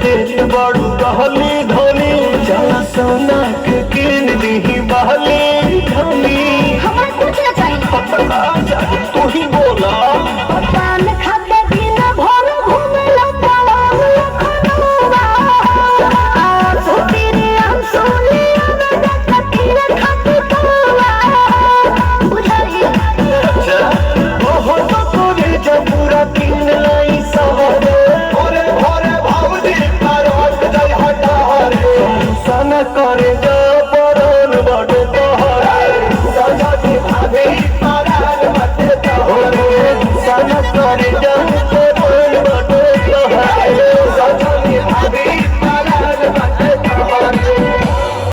देत बड़ू कहली धोनी चला सोना के किन दी बहली धोनी हमारे कुछ ना चाहिए तू ही बोला पान खाते दिन भर घूमे लंबा लखनऊवा आज तेरे आंसू लिया मैं कतीर खाती कौवा बुझाई ओहो तो तोरे जबूरा किन लाई सवरे भोरे भोरे भाऊजी तार हट जाई हटा रे सन करे